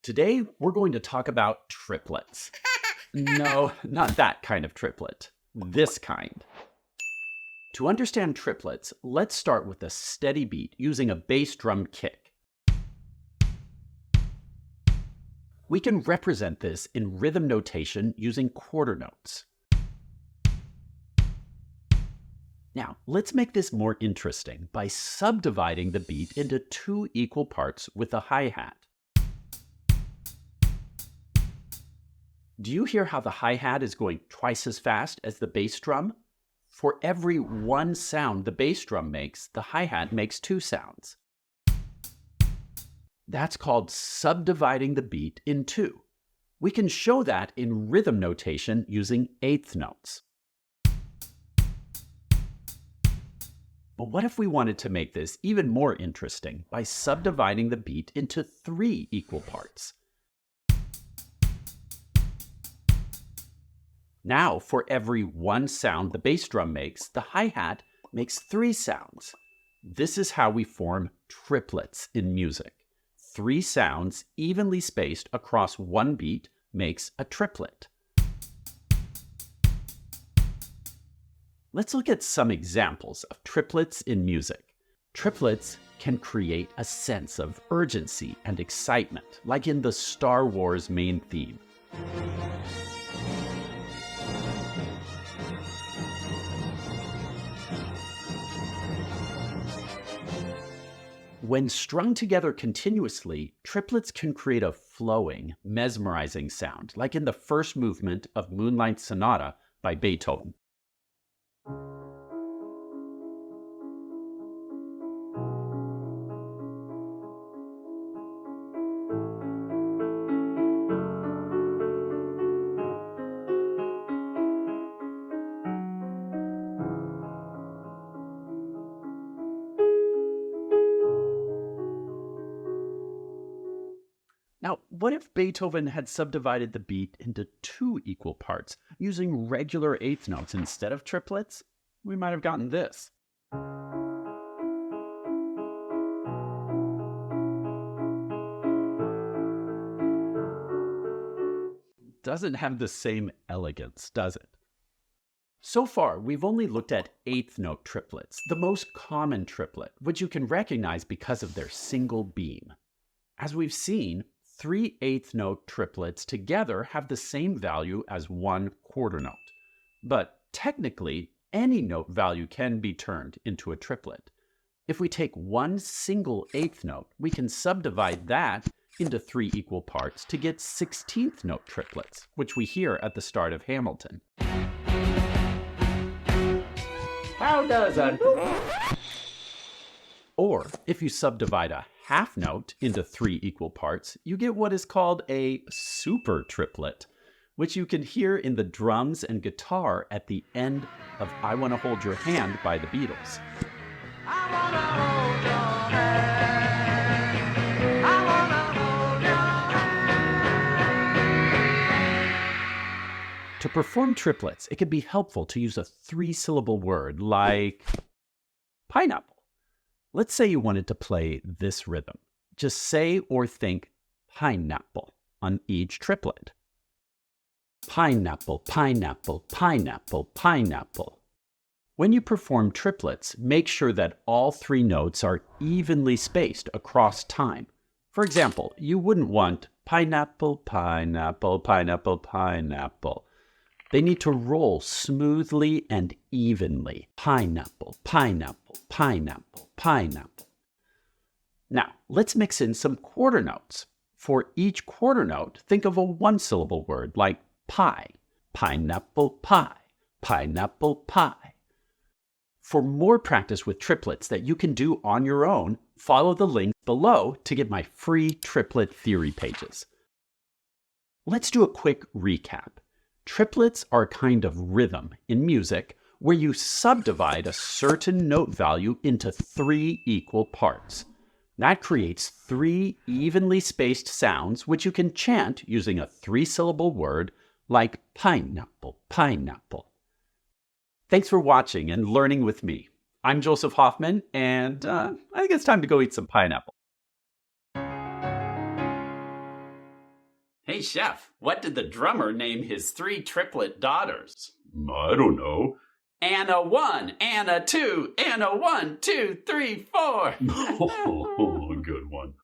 Today, we're going to talk about triplets. No, not that kind of triplet. This kind. To understand triplets, let's start with a steady beat using a bass drum kick. We can represent this in rhythm notation using quarter notes. Now, let's make this more interesting by subdividing the beat into two equal parts with a hi-hat. Do you hear how the hi-hat is going twice as fast as the bass drum? For every one sound the bass drum makes, the hi-hat makes two sounds. That's called subdividing the beat in two. We can show that in rhythm notation using eighth notes. But what if we wanted to make this even more interesting by subdividing the beat into three equal parts? Now, for every one sound the bass drum makes, the hi-hat makes three sounds. This is how we form triplets in music. Three sounds evenly spaced across one beat makes a triplet. Let's look at some examples of triplets in music. Triplets can create a sense of urgency and excitement, like in the Star Wars main theme. When strung together continuously, triplets can create a flowing, mesmerizing sound, like in the first movement of Moonlight Sonata by Beethoven. Now, what if Beethoven had subdivided the beat into two equal parts using regular eighth notes instead of triplets? We might have gotten this. Doesn't have the same elegance, does it? So far, we've only looked at eighth note triplets, the most common triplet, which you can recognize because of their single beam. As we've seen, three eighth note triplets together have the same value as one quarter note. But technically, any note value can be turned into a triplet. If we take one single eighth note, we can subdivide that into three equal parts to get 16th note triplets, which we hear at the start of Hamilton. How does a... Or, if you subdivide a half note into three equal parts, you get what is called a super triplet, which you can hear in the drums and guitar at the end of I Wanna Hold Your Hand by the Beatles. I wanna hold your hand. I wanna hold your hand. To perform triplets, it can be helpful to use a three-syllable word like pineapple. Let's say you wanted to play this rhythm. Just say or think pineapple on each triplet. Pineapple, pineapple, pineapple, pineapple. When you perform triplets, make sure that all three notes are evenly spaced across time. For example, you wouldn't want pineapple, pineapple, pineapple, pineapple. They need to roll smoothly and evenly. Pineapple, pineapple, pineapple, pineapple. Now, let's mix in some quarter notes. For each quarter note, think of a one-syllable word like pie. Pineapple pie, pineapple pie. For more practice with triplets that you can do on your own, follow the link below to get my free triplet theory pages. Let's do a quick recap. Triplets are a kind of rhythm in music where you subdivide a certain note value into three equal parts. That creates three evenly spaced sounds which you can chant using a three-syllable word like pineapple, pineapple. Thanks for watching and learning with me. I'm Joseph Hoffman, and I think it's time to go eat some pineapple. Hey, Chef, what did the drummer name his 3 triplet daughters? I don't know. Anna 1, Anna 2, Anna 1, 2, 3, 4. Oh, good one.